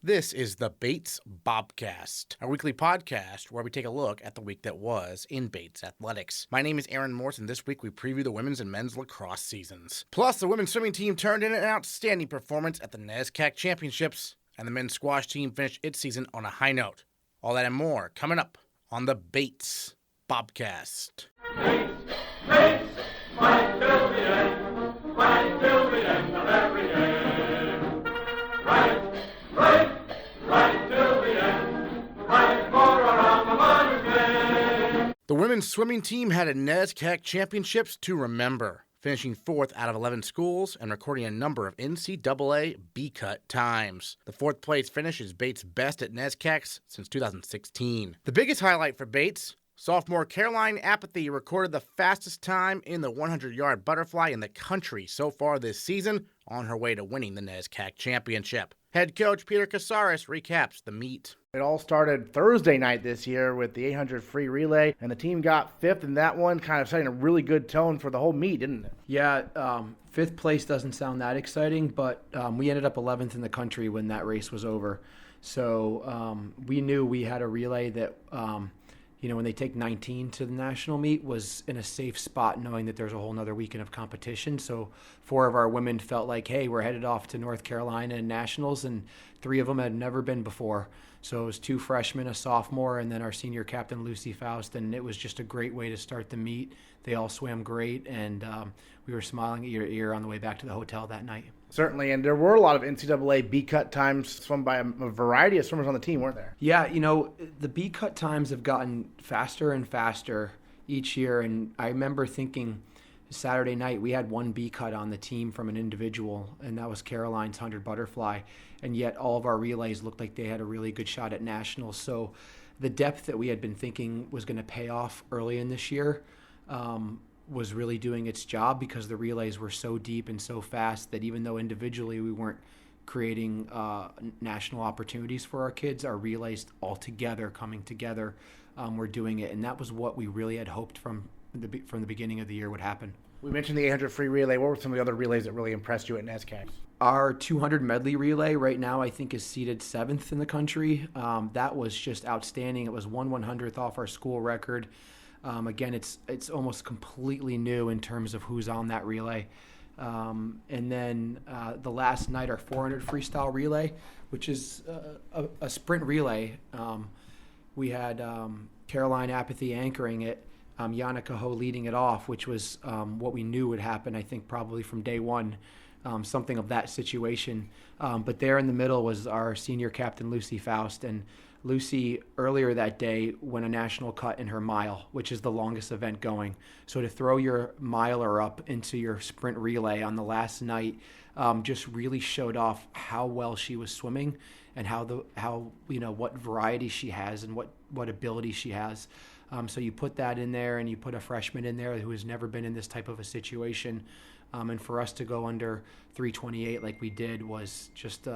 This is the Bates Bobcast, a weekly podcast where we take a look at the week that was in Bates athletics. My name is Aaron Morse, and this week we preview the women's and men's lacrosse seasons. Plus, the women's swimming team turned in an outstanding performance at the NESCAC Championships, and the men's squash team finished its season on a high note. All that and more coming up on the Bates Bobcast. Bates, Bates, fight till the end, fight till the end of every game. Right till the end, right for our alma mater's name. The women's swimming team had a NESCAC Championships to remember, finishing 4th out of 11 schools and recording a number of NCAA B-cut times. The 4th place finish is Bates' best at NESCACs since 2016. The biggest highlight for Bates, sophomore Caroline Apathy recorded the fastest time in the 100-yard butterfly in the country so far this season, on her way to winning the NESCAC championship. Head coach Peter Casares recaps the meet. It all started Thursday night this year with the 800 free relay, and the team got 5th in that one, kind of setting a really good tone for the whole meet, didn't it? Yeah, 5th place doesn't sound that exciting, but we ended up 11th in the country when that race was over. So we knew we had a relay that, when they take 19 to the national meet, was in a safe spot knowing that there's a whole nother weekend of competition. So 4 of our women felt like, hey, we're headed off to North Carolina and nationals, and 3 of them had never been before. So it was 2 freshmen, a sophomore, and then our senior captain, Lucy Faust, and it was just a great way to start the meet. They all swam great, and we were smiling ear to ear on the way back to the hotel that night. Certainly, and there were a lot of NCAA B-cut times swum by a variety of swimmers on the team, weren't there? Yeah, the B-cut times have gotten faster and faster each year, and I remember thinking Saturday night we had 1 B-cut on the team from an individual, and that was Caroline's 100 butterfly, and yet all of our relays looked like they had a really good shot at nationals. So the depth that we had been thinking was going to pay off early in this year was really doing its job, because the relays were so deep and so fast that even though individually we weren't creating national opportunities for our kids, our relays all together, coming together, were doing it. And that was what we really had hoped from the beginning of the year would happen. We mentioned the 800 free relay. What were some of the other relays that really impressed you at NESCAC? Our 200 medley relay right now, I think, is seated 7th in the country. That was just outstanding. It was 1/100th off our school record. Again, it's almost completely new in terms of who's on that relay. And then the last night, our 400 freestyle relay, which is a sprint relay, we had Caroline Apathy anchoring it, Yana Caho leading it off, which was what we knew would happen, I think, probably from day one, something of that situation. But there in the middle was our senior captain, Lucy Faust, and Lucy earlier that day won a national cut in her mile, which is the longest event going. So to throw your miler up into your sprint relay on the last night just really showed off how well she was swimming and what variety she has and what ability she has. So you put that in there, and you put a freshman in there who has never been in this type of a situation. And for us to go under 328 like we did was just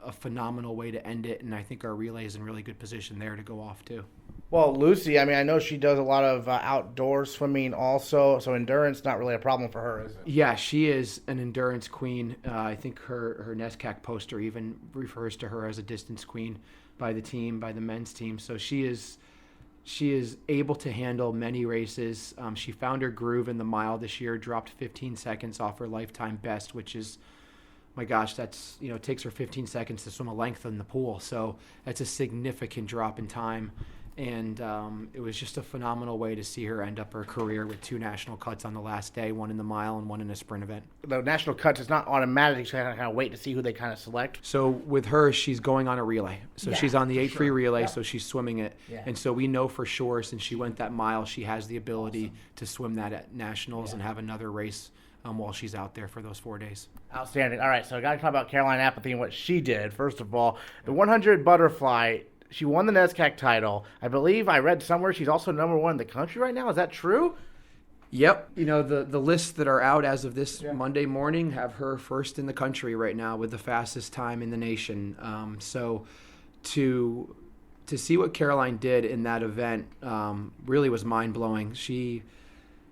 a phenomenal way to end it, and I think our relay is in really good position there to go off too. Well, Lucy, I know she does a lot of outdoor swimming also, so endurance not really a problem for her, is it? Yeah, she is an endurance queen. I think her NESCAC poster even refers to her as a distance queen by the men's team. So she is able to handle many races. She found her groove in the mile this year, dropped 15 seconds off her lifetime best, which is, my gosh, that's, it takes her 15 seconds to swim a length in the pool. So that's a significant drop in time. And it was just a phenomenal way to see her end up her career with 2 national cuts on the last day, 1 in the mile and 1 in a sprint event. The national cuts is not automatic. So you kind of wait to see who they kind of select. So with her, she's going on a relay. So she's on the 8 free relay, Yep. So she's swimming it. Yeah. And so we know for sure, since she went that mile, she has the ability to swim that at nationals and have another race while she's out there for those 4 days. Outstanding. All right, so I got to talk about Caroline Apathy and what she did. First of all, the 100 butterfly, she won the NESCAC title. I believe I read somewhere she's also number 1 in the country right now. Is that true? Yep. the lists that are out as of this Monday morning have her first in the country right now with the fastest time in the nation. So to see what Caroline did in that event really was mind-blowing. She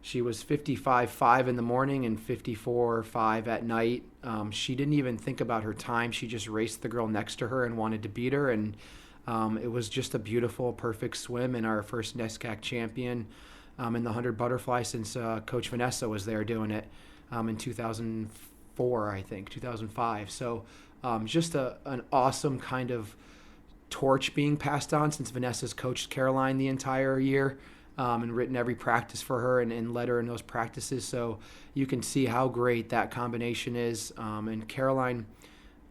She was 55.5 in the morning and 54.5 at night. She didn't even think about her time. She just raced the girl next to her and wanted to beat her. And it was just a beautiful, perfect swim, and our first NESCAC champion in the 100 butterfly since Coach Vanessa was there doing it in 2004, I think, 2005. So just an awesome kind of torch being passed on, since Vanessa's coached Caroline the entire year and written every practice for her and led her in those practices. So you can see how great that combination is. And Caroline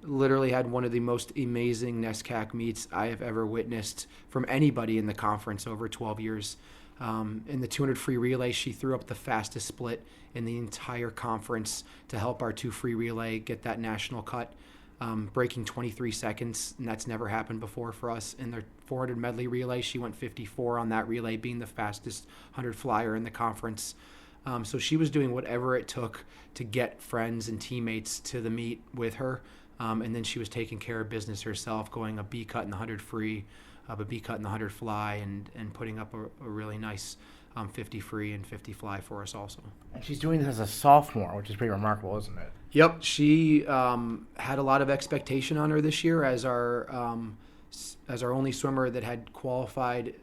literally had one of the most amazing NESCAC meets I have ever witnessed from anybody in the conference over 12 years. In the 200 free relay, she threw up the fastest split in the entire conference to help our 2 free relay get that national cut, breaking 23 seconds, and that's never happened before for us. In the 400 medley relay, she went 54 on that relay, being the fastest 100 flyer in the conference. So she was doing whatever it took to get friends and teammates to the meet with her, and then she was taking care of business herself, going a B cut in the 100 free, a B cut in the 100 fly, and putting up a really nice 50 free and 50 fly for us also. And she's doing this as a sophomore, which is pretty remarkable, isn't it? Yep, she had a lot of expectation on her this year as our only swimmer that had qualified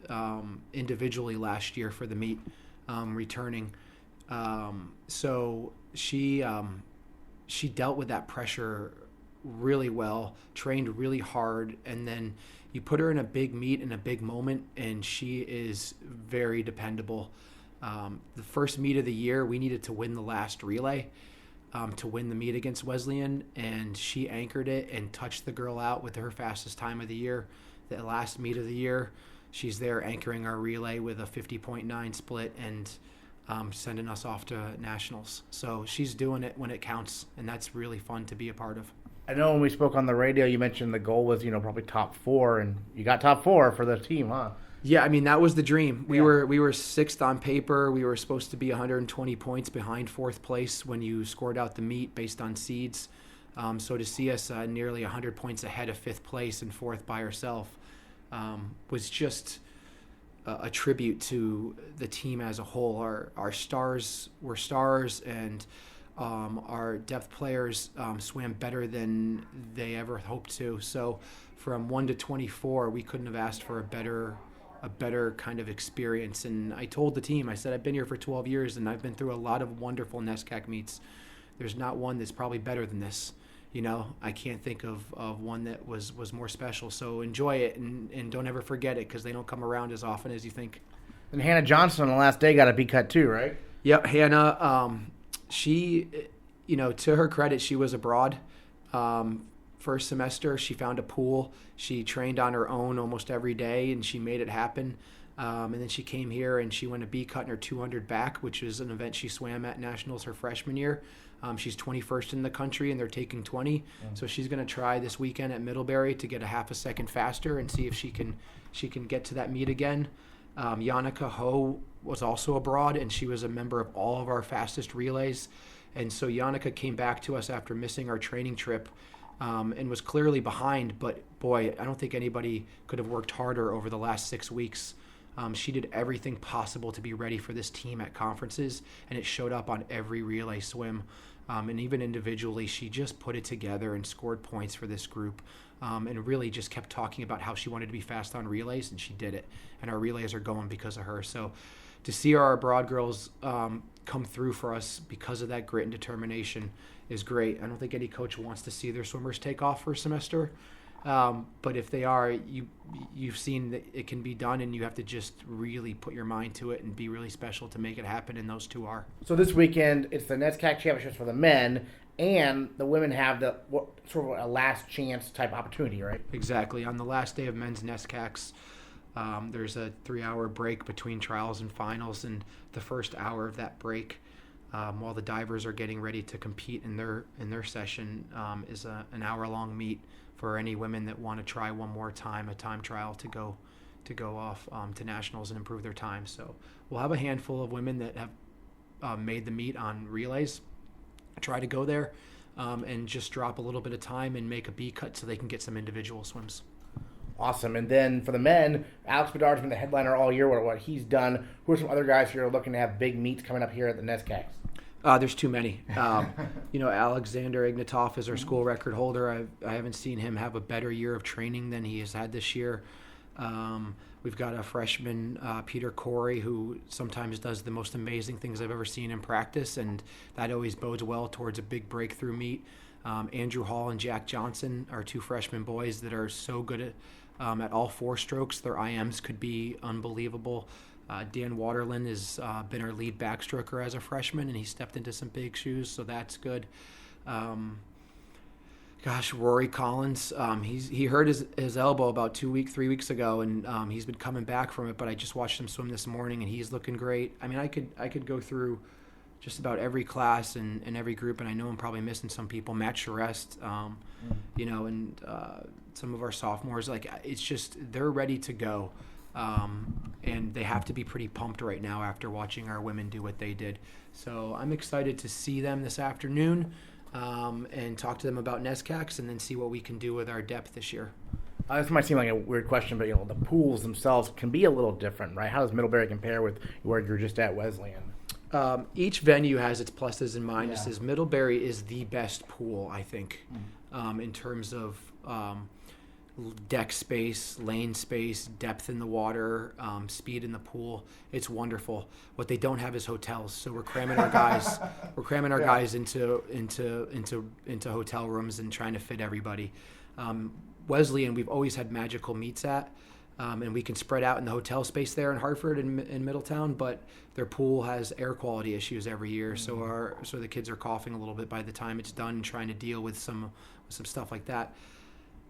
individually last year for the meet, returning. So she dealt with that pressure really well, trained really hard, and then you put her in a big meet in a big moment, and she is very dependable. The first meet of the year, we needed to win the last relay to win the meet against Wesleyan, and she anchored it and touched the girl out with her fastest time of the year. The last meet of the year, she's there anchoring our relay with a 50.9 split and sending us off to nationals. So she's doing it when it counts, and that's really fun to be a part of. I know when we spoke on the radio, you mentioned the goal was, probably top 4, and you got top 4 for the team, huh? Yeah, I mean, that was the dream. We were 6th on paper. We were supposed to be 120 points behind 4th place when you scored out the meet based on seeds. So to see us nearly 100 points ahead of 5th place and 4th by herself was just a tribute to the team as a whole. Our stars were stars, and our depth players swam better than they ever hoped to. So from 1 to 24, we couldn't have asked for a better kind of experience. And I told the team, I said, I've been here for 12 years and I've been through a lot of wonderful NESCAC meets. There's not one that's probably better than this. I can't think of one that was more special. So enjoy it and don't ever forget it, because they don't come around as often as you think. And Hannah Johnson on the last day got a B cut too, right? Yep, Hannah, she, to her credit, she was abroad. First semester, she found a pool. She trained on her own almost every day, and she made it happen. And then she came here, and she went a B cut in her 200 back, which is an event she swam at nationals her freshman year. She's 21st in the country, and they're taking 20. So she's going to try this weekend at Middlebury to get a half a second faster and see if she can get to that meet again. Yannicka Ho was also abroad, and she was a member of all of our fastest relays. And so Yannicka came back to us after missing our training trip, and was clearly behind, but boy, I don't think anybody could have worked harder over the last 6 weeks. She did everything possible to be ready for this team at conferences, and it showed up on every relay swim. And even individually, she just put it together and scored points for this group, and really just kept talking about how she wanted to be fast on relays, and she did it. And our relays are going because of her. So to see our abroad girls come through for us because of that grit and determination is great. I don't think any coach wants to see their swimmers take off for a semester, but if they are, you've seen that it can be done, and you have to just really put your mind to it and be really special to make it happen, and those two are. So this weekend, it's the NESCAC Championships for the men, and the women have sort of a last chance type opportunity, right? Exactly. On the last day of men's NESCACs, there's a 3-hour break between trials and finals, and the first hour of that break, while the divers are getting ready to compete in their session, is an hour-long meet for any women that want to try one more time, a time trial to go off to nationals and improve their time. So we'll have a handful of women that have made the meet on relays, try to go there and just drop a little bit of time and make a B cut so they can get some individual swims. Awesome. And then for the men, Alex Bedard's been the headliner all year. What he's done. Who are some other guys who are looking to have big meets coming up here at the NESCAC? There's too many. Alexander Ignatov is our school record holder. I haven't seen him have a better year of training than he has had this year. We've got a freshman, Peter Corey, who sometimes does the most amazing things I've ever seen in practice, and that always bodes well towards a big breakthrough meet. Andrew Hall and Jack Johnson are two freshman boys that are so good at all four strokes. Their IMs could be unbelievable. Dan Waterland has been our lead backstroker as a freshman, and he stepped into some big shoes, so that's good. Rory Collins, he hurt his elbow about 3 weeks ago, and he's been coming back from it, but I just watched him swim this morning, and he's looking great. I mean, I could go through just about every class and every group, and I know I'm probably missing some people. Matt Charest, and some of our sophomores, it's just they're ready to go. And they have to be pretty pumped right now after watching our women do what they did. So I'm excited to see them this afternoon and talk to them about NESCACs and then see what we can do with our depth this year. This might seem like a weird question, but the pools themselves can be a little different, right? How does Middlebury compare with where you're just at Wesleyan? Each venue has its pluses and minuses. Yeah. Middlebury is the best pool, I think, in terms of deck space, lane space, depth in the water, speed in the pool. It's wonderful. What they don't have is hotels, so we're cramming our guys. We're cramming our guys into hotel rooms and trying to fit everybody. Wesleyan, we've always had magical meets at, and we can spread out in the hotel space there in Hartford and in Middletown, but their pool has air quality issues every year, so the kids are coughing a little bit by the time it's done, and trying to deal with some stuff like that.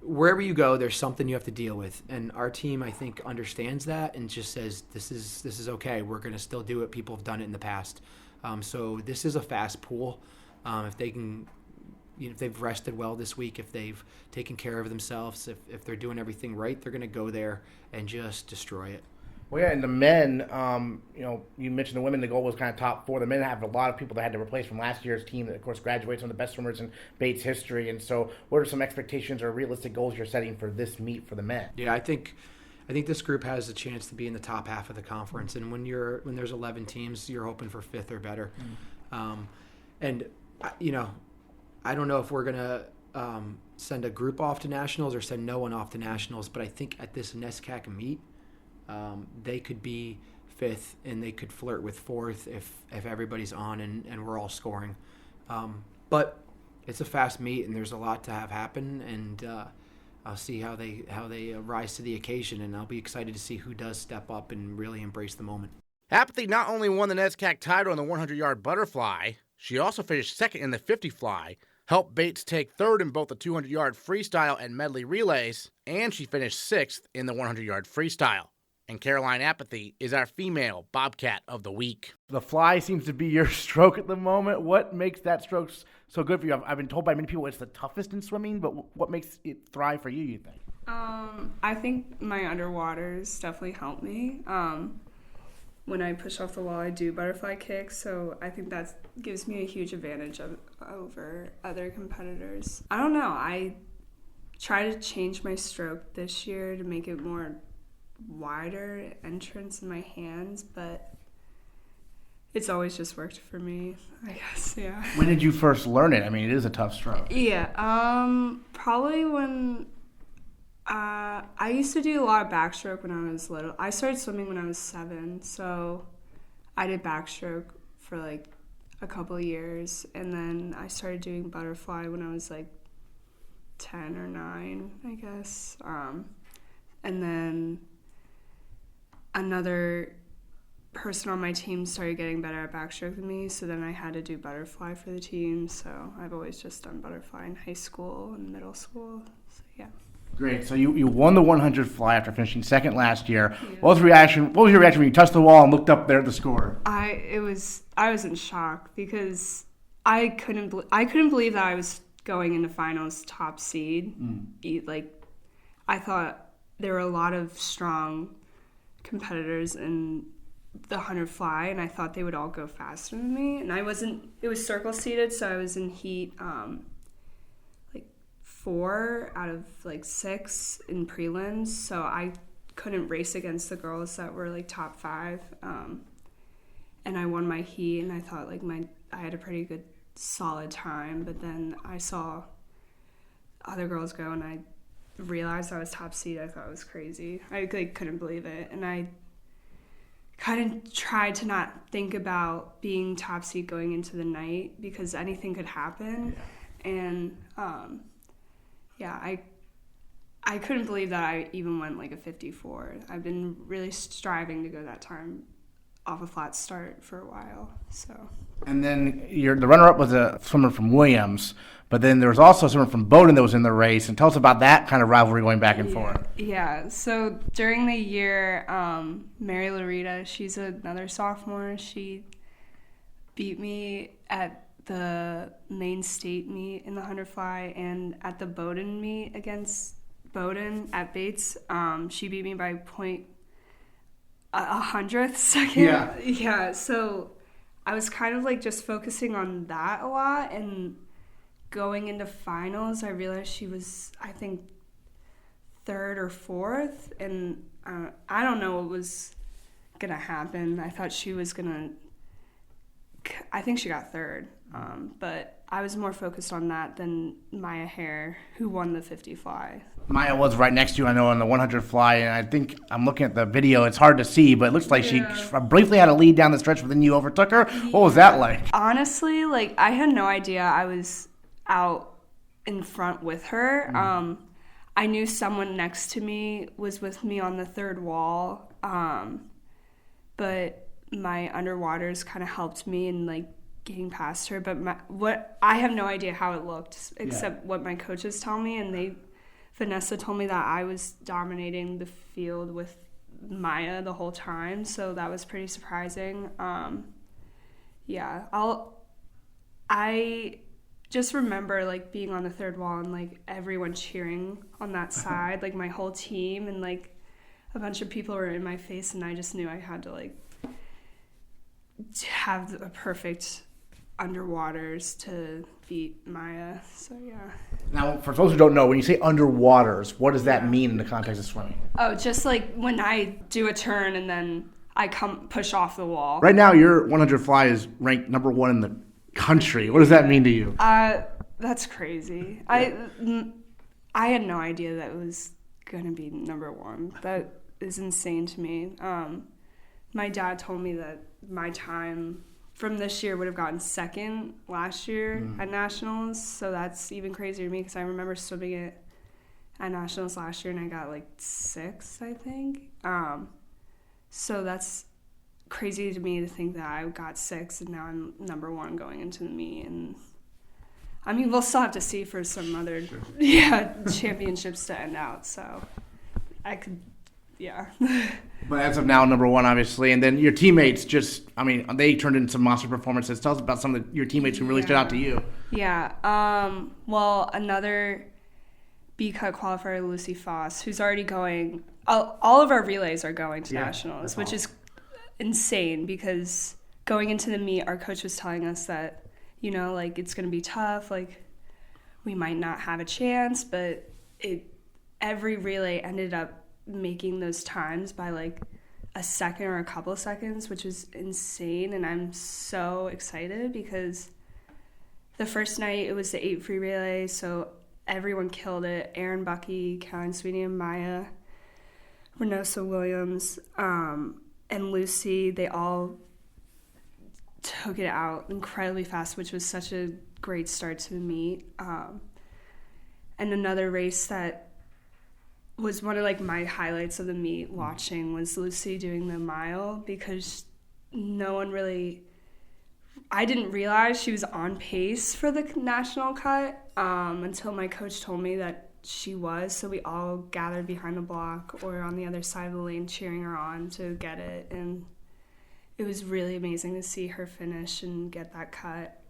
Wherever you go, there's something you have to deal with, and our team, I think, understands that and just says this is okay. We're going to still do it. People have done it in the past, so this is a fast pool. If they can, if they've rested well this week, if they've taken care of themselves, if they're doing everything right, they're going to go there and just destroy it. Well, yeah, and the men, you mentioned the women, the goal was kind of top four. The men have a lot of people that had to replace from last year's team that, of course, graduates some of the best swimmers in Bates history. And so what are some expectations or realistic goals you're setting for this meet for the men? Yeah, I think this group has a chance to be in the top half of the conference. And when there's 11 teams, you're hoping for fifth or better. And I don't know if we're going to send a group off to nationals or send no one off to nationals, but I think at this NESCAC meet, they could be fifth and they could flirt with fourth if everybody's on and we're all scoring. But it's a fast meet and there's a lot to have happen, and I'll see how they rise to the occasion, and I'll be excited to see who does step up and really embrace the moment. Apathy not only won the NESCAC title in the 100-yard butterfly, she also finished second in the 50 fly, helped Bates take third in both the 200-yard freestyle and medley relays, and she finished sixth in the 100-yard freestyle. And Caroline Apathy is our female Bobcat of the week. The fly seems to be your stroke at the moment. What makes that stroke so good for you? I've been told by many people it's the toughest in swimming, but what makes it thrive for you think? I think my underwaters definitely help me. When I push off the wall, I do butterfly kicks, so I think that gives me a huge advantage over other competitors. I don't know. I try to change my stroke this year to make it more wider entrance in my hands, but it's always just worked for me, I guess. Yeah. When did you first learn it? I mean, it is a tough stroke. Yeah, probably when I used to do a lot of backstroke when I was little. I started swimming when I was 7, so I did backstroke for like a couple of years, and then I started doing butterfly when I was like 10 or 9, I guess. And then another person on my team started getting better at backstroke than me, so then I had to do butterfly for the team. So I've always just done butterfly in high school and middle school. So yeah. Great. So you won the 100 fly after finishing second last year. Yeah. What was your reaction when you touched the wall and looked up there at the score? I was in shock because I couldn't believe that I was going into finals top seed. I thought there were a lot of strong competitors in the 100 fly, and I thought they would all go faster than me. And it was circle seated, so I was in heat 4 out of like 6 in prelims, so I couldn't race against the girls that were like top 5. And I won my heat, and I thought like I had a pretty good solid time, but then I saw other girls go, and I realized I was top seed. I thought it was crazy. I like couldn't believe it, and I kind of tried to not think about being top seed going into the night because anything could happen. And I couldn't believe that I even went like a 54. I've been really striving to go that time off a flat start for a while. So. And then the runner-up was a swimmer from Williams, but then there was also someone from Bowdoin that was in the race. And tell us about that kind of rivalry going back and forth. Yeah, so during the year, Mary Larita, she's another sophomore. She beat me at the main state meet in the 100 fly and at the Bowdoin meet against Bowdoin at Bates. She beat me by 0.1 second. Yeah, so I was kind of like just focusing on that a lot, and going into finals, I realized she was, I think, 3rd or 4th, and I don't know what was going to happen. I thought she was going to, I think she got 3rd, but I was more focused on that than Maya Hare, who won the 50 fly. Maya was right next to you, I know, on the 100 fly, and I think I'm looking at the video. It's hard to see, but it looks like she briefly had a lead down the stretch, but then you overtook her. What was that like? Honestly, like, I had no idea I was out in front with her. I knew someone next to me was with me on the 3rd wall, but my underwaters kind of helped me in, like, getting past her. But I have no idea how it looked, except what my coaches tell me, and Vanessa told me that I was dominating the field with Maya the whole time, so that was pretty surprising. I just remember like being on the 3rd wall and like everyone cheering on that side, like my whole team, and like a bunch of people were in my face, and I just knew I had to like have a perfect underwaters to beat Maya. So yeah. Now, for those who don't know, when you say underwaters, what does that mean in the context of swimming? Oh, just like when I do a turn and then I push off the wall. Right now, your 100 fly is ranked number 1 in the country. What does that mean to you? That's crazy. I had no idea that it was gonna be number 1. That is insane to me. My dad told me that my time from this year would have gotten 2nd last year at nationals, so that's even crazier to me because I remember swimming it at nationals last year and I got like 6th, I think. So that's crazy to me to think that I got 6th and now I'm number 1 going into the meet. And I mean, we'll still have to see for some other championships to end out. So I could, But as of now, number 1, obviously. And then your teammates they turned in some monster performances. Tell us about some of your teammates who really stood out to you. Yeah. Well, another B-cut qualifier, Lucy Foss, who's already going. All of our relays are going to nationals, which is insane because going into the meet, our coach was telling us that, like, it's going to be tough. Like, we might not have a chance, but every relay ended up making those times by like a second or a couple of seconds, which was insane. And I'm so excited because the first night it was the 8 free relay, so everyone killed it. Erin Bucky, Caroline Sweeney, and Maya, Renosa Williams, and Lucy, they all took it out incredibly fast, which was such a great start to the meet. And another race that was one of like my highlights of the meet watching was Lucy doing the mile, because I didn't realize she was on pace for the national cut until my coach told me that she was. So we all gathered behind the block or on the other side of the lane cheering her on to get it, and it was really amazing to see her finish and get that cut.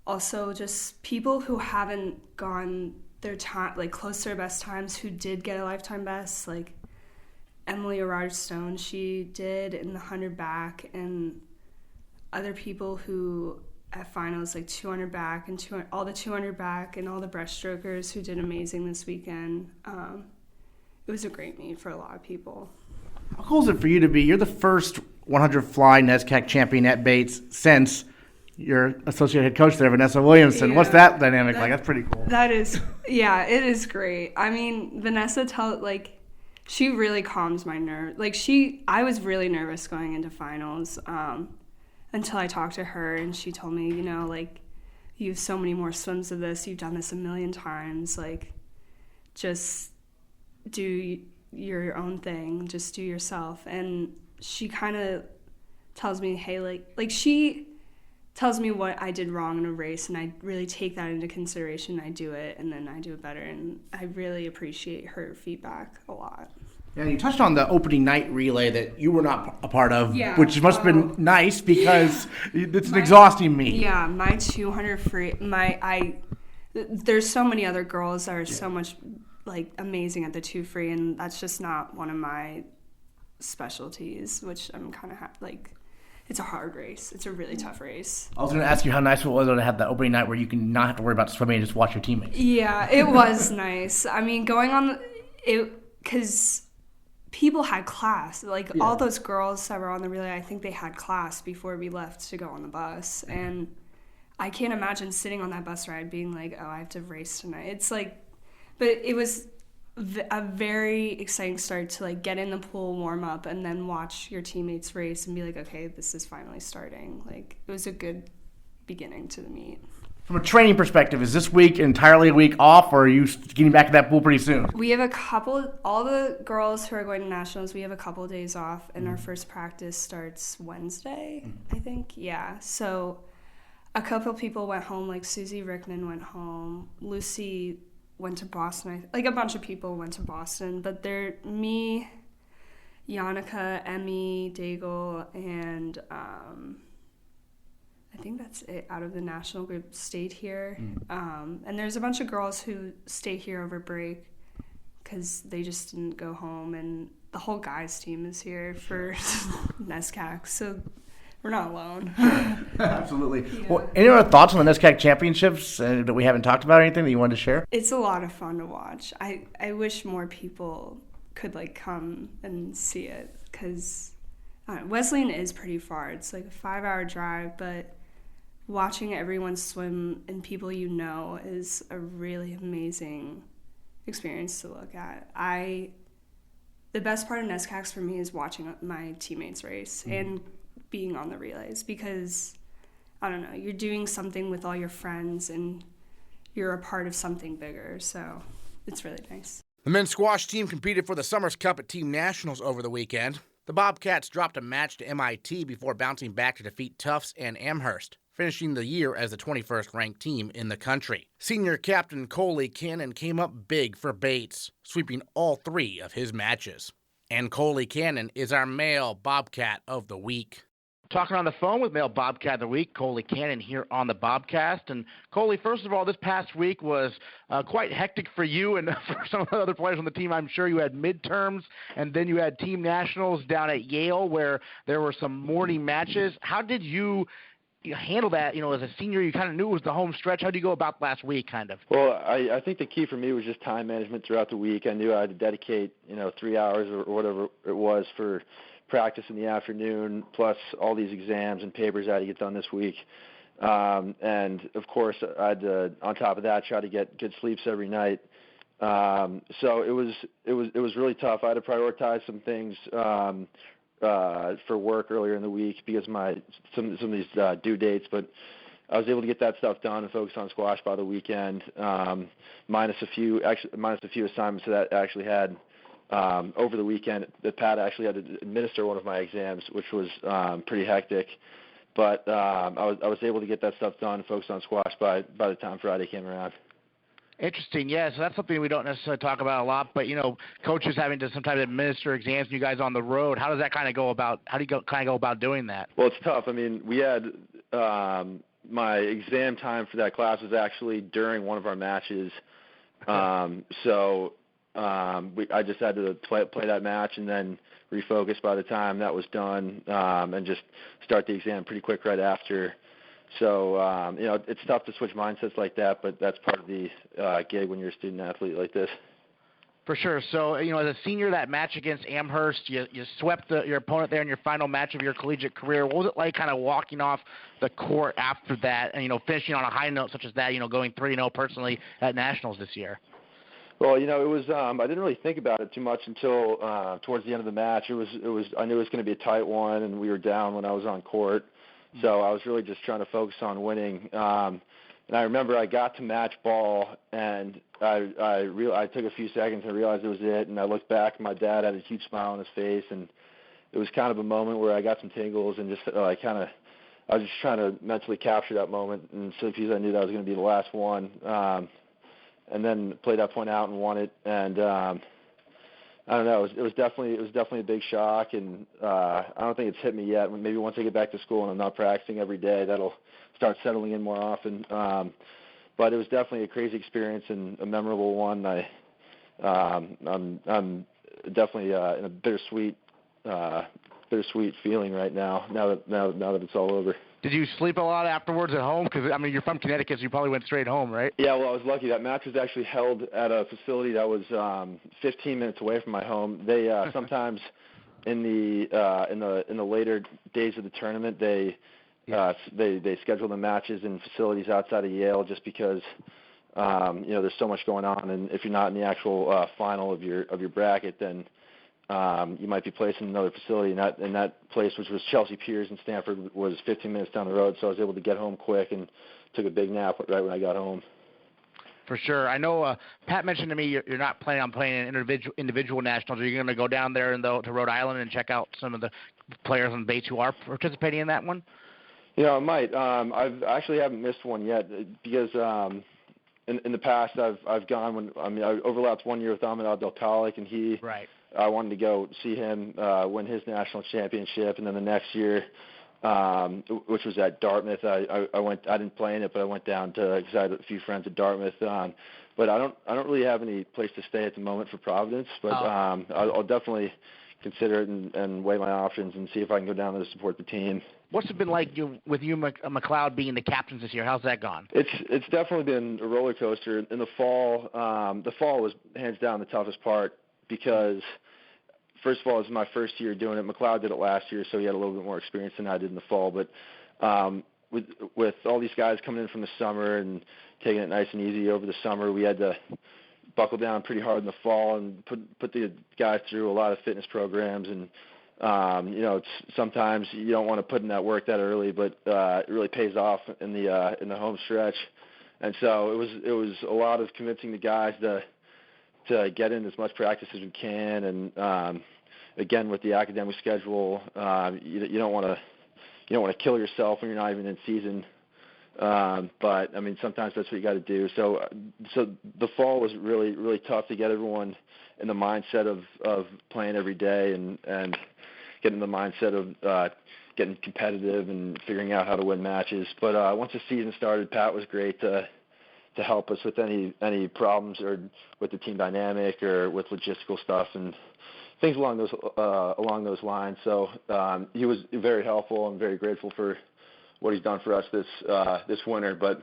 Also, just people who haven't gone their time, like close to their best times, who did get a lifetime best, like Emily O'Rourke-Stone, she did in the 100 back, and other people who at finals, like 200 back and all the 200 back and all the breaststrokers who did amazing this weekend. It was a great meet for a lot of people. How cool is it for you to be? You're the first 100 fly NESCAC champion at Bates since your associate head coach there, Vanessa Williamson. Yeah, what's that dynamic like? That's pretty cool. That is, yeah, it is great. I mean, Vanessa she really calms my nerves. I was really nervous going into finals until I talked to her, and she told me, you have so many more swims of this. You've done this a million times. Just do your own thing. Just do yourself. And she kind of tells me, hey, she tells me what I did wrong in a race, and I really take that into consideration. I do it, and then I do it better. And I really appreciate her feedback a lot. Yeah, you touched on the opening night relay that you were not a part of, Yeah. which must have been nice because it's an exhausting meet. Yeah, my 200 free, there's so many other girls that are so much amazing at the 2 free, and that's just not one of my specialties, which I'm kind of it's a hard race. It's a really tough race. I was going to ask you how nice it was to have that opening night where you can not have to worry about swimming and just watch your teammates. Yeah, it was nice. I mean, going on because people had class. All those girls that were on the relay, I think they had class before we left to go on the bus. And I can't imagine sitting on that bus ride being like, oh, I have to race tonight. It's but it was a very exciting start to get in the pool, warm up, and then watch your teammates race and be like, okay, this is finally starting. It was a good beginning to the meet. From a training perspective, is this week entirely a week off, or are you getting back to that pool pretty soon? We have all the girls who are going to nationals, we have a couple of days off, and our first practice starts Wednesday, I think. Yeah, so a couple of people went home, Susie Rickman went home, Lucy went to Boston, a bunch of people went to Boston, but me, Yannicka, Emmy, Daigle, and I think that's it out of the national group stayed here. And there's a bunch of girls who stayed here over break because they just didn't go home, and the whole guys team is here for NESCAC, so we're not alone. Absolutely. Yeah. Well, any other thoughts on the NESCAC championships that we haven't talked about, or anything that you wanted to share? It's a lot of fun to watch. I wish more people could come and see it because Wesleyan is pretty far. It's a 5-hour drive, but watching everyone swim and people is a really amazing experience to look at. The best part of NESCACs for me is watching my teammates race and being on the relays because, I don't know, you're doing something with all your friends and you're a part of something bigger, so it's really nice. The men's squash team competed for the Summers Cup at Team Nationals over the weekend. The Bobcats dropped a match to MIT before bouncing back to defeat Tufts and Amherst, finishing the year as the 21st ranked team in the country. Senior captain Coley Cannon came up big for Bates, sweeping all 3 of his matches. And Coley Cannon is our male Bobcat of the week. Talking on the phone with male Bobcat of the week, Coley Cannon here on the Bobcast. And Coley, first of all, this past week was quite hectic for you and for some of the other players on the team. I'm sure you had midterms, and then you had team nationals down at Yale where there were some morning matches. How did you handle that? As a senior, you kind of knew it was the home stretch. How did you go about last week, kind of? Well, I think the key for me was just time management throughout the week. I knew I had to dedicate, 3 hours or whatever it was for practice in the afternoon, plus all these exams and papers I had to get done this week. And of course, I had to, on top of that, try to get good sleeps every night. So it was really tough. I had to prioritize some things for work earlier in the week because some of these due dates, but I was able to get that stuff done and focus on squash by the weekend, minus a few assignments that I actually had over the weekend. That Pat actually had to administer one of my exams, which was pretty hectic. But I was able to get that stuff done and focus on squash by the time Friday came around. Interesting, yeah. So that's something we don't necessarily talk about a lot, but coaches having to sometimes administer exams, and you guys on the road. How does that kind of go about? How do you kind of go about doing that? Well, it's tough. I mean, we had my exam time for that class was actually during one of our matches, so I just had to play that match and then refocus by the time that was done, and just start the exam pretty quick right after. So, it's tough to switch mindsets like that, but that's part of the gig when you're a student athlete like this. For sure. So, as a senior, that match against Amherst, you swept your opponent there in your final match of your collegiate career. What was it like kind of walking off the court after that and, finishing on a high note such as that, going 3-0 personally at Nationals this year? Well, it was I didn't really think about it too much until towards the end of the match. I knew it was going to be a tight one, and we were down when I was on court. So I was really just trying to focus on winning. And I remember I got to match ball, and I took a few seconds and realized it was it. And I looked back, and my dad had a huge smile on his face, and it was kind of a moment where I got some tingles and just I was just trying to mentally capture that moment. And so because I knew that was going to be the last one, and then played that point out and won it. And I don't know, it was definitely a big shock, and I don't think it's hit me yet. Maybe once I get back to school and I'm not practicing every day, that'll start settling in more often. But it was definitely a crazy experience and a memorable one. I'm definitely in a bittersweet feeling right now that it's all over. Did you sleep a lot afterwards at home? Because, you're from Connecticut, so you probably went straight home, right? Yeah, well, I was lucky. That match was actually held at a facility that was 15 minutes away from my home. They sometimes in the later days of the tournament, they schedule the matches in facilities outside of Yale just because there's so much going on, and if you're not in the actual final of your bracket, then you might be placed in another facility, and that place, which was Chelsea Piers in Stanford, was 15 minutes down the road, so I was able to get home quick and took a big nap right when I got home. For sure. I know Pat mentioned to me you're not planning on playing in individual nationals. Are you going to go down there to Rhode Island and check out some of the players on Bates who are participating in that one? I might. I've actually haven't missed one yet because in the past I've gone when I overlapped 1 year with Ahmed Abdelkhalik, and he right. I wanted to go see him win his national championship, and then the next year, which was at Dartmouth, I went. I didn't play in it, but I went down because I had a few friends at Dartmouth. But I don't really have any place to stay at the moment for Providence. But I'll definitely consider it and weigh my options and see if I can go down there to support the team. What's it been like with you, McLeod, being the captains this year? How's that gone? It's definitely been a roller coaster. In the fall, was hands down the toughest part because, first of all, it was my first year doing it. McLeod did it last year, so he had a little bit more experience than I did in the fall. But with all these guys coming in from the summer and taking it nice and easy over the summer, we had to buckle down pretty hard in the fall and put the guys through a lot of fitness programs. And it's sometimes you don't want to put in that work that early, but it really pays off in the home stretch. And so it was a lot of convincing the guys to get in as much practice as we can. And again, with the academic schedule, you don't want to kill yourself when you're not even in season. But sometimes that's what you got to do. So the fall was really, really tough to get everyone in the mindset of playing every day and getting the mindset of getting competitive and figuring out how to win matches. But once the season started, Pat was great to help us with any problems or with the team dynamic or with logistical stuff and things along those lines. So he was very helpful. I'm very grateful for what he's done for us this winter. But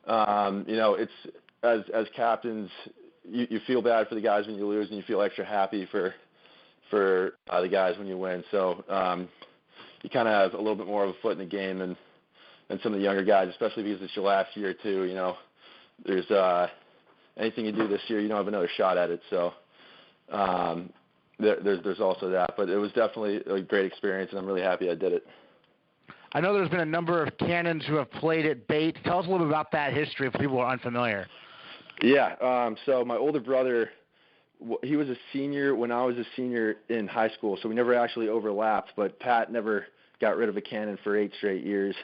it's as captains, you feel bad for the guys when you lose, and you feel extra happy for the guys when you win. So you kind of have a little bit more of a foot in the game than some of the younger guys, especially because it's your last year too. There's anything you do this year, you don't have another shot at it. So there's also that. But it was definitely a great experience, and I'm really happy I did it. I know there's been a number of Cannons who have played at Bates. Tell us a little bit about that history if people are unfamiliar. Yeah. So my older brother, he was a senior when I was a senior in high school, so we never actually overlapped. But Pat never got rid of a Cannon for 8 straight years.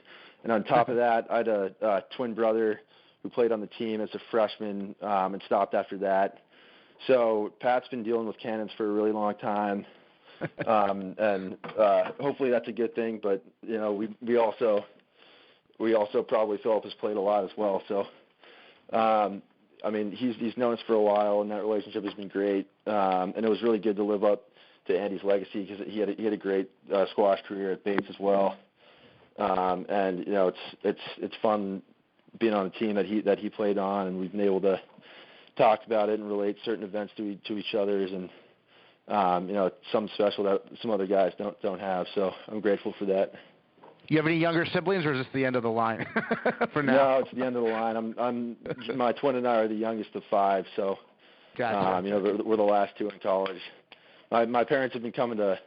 And on top of that, I had a twin brother who played on the team as a freshman and stopped after that. So Pat's been dealing with Cannons for a really long time. And hopefully that's a good thing, but we also probably Philip has played a lot as well. So he's known us for a while, and that relationship has been great. And it was really good to live up to Andy's legacy because he had a great squash career at Bates as well. And it's fun being on a team that he played on, and we've been able to talk about it and relate certain events to each other's, and something special that some other guys don't have. So I'm grateful for that. You have any younger siblings, or is this the end of the line for now? No, it's the end of the line. My twin and I are the youngest of 5, so gotcha. We're the last 2 in college. My parents have been coming to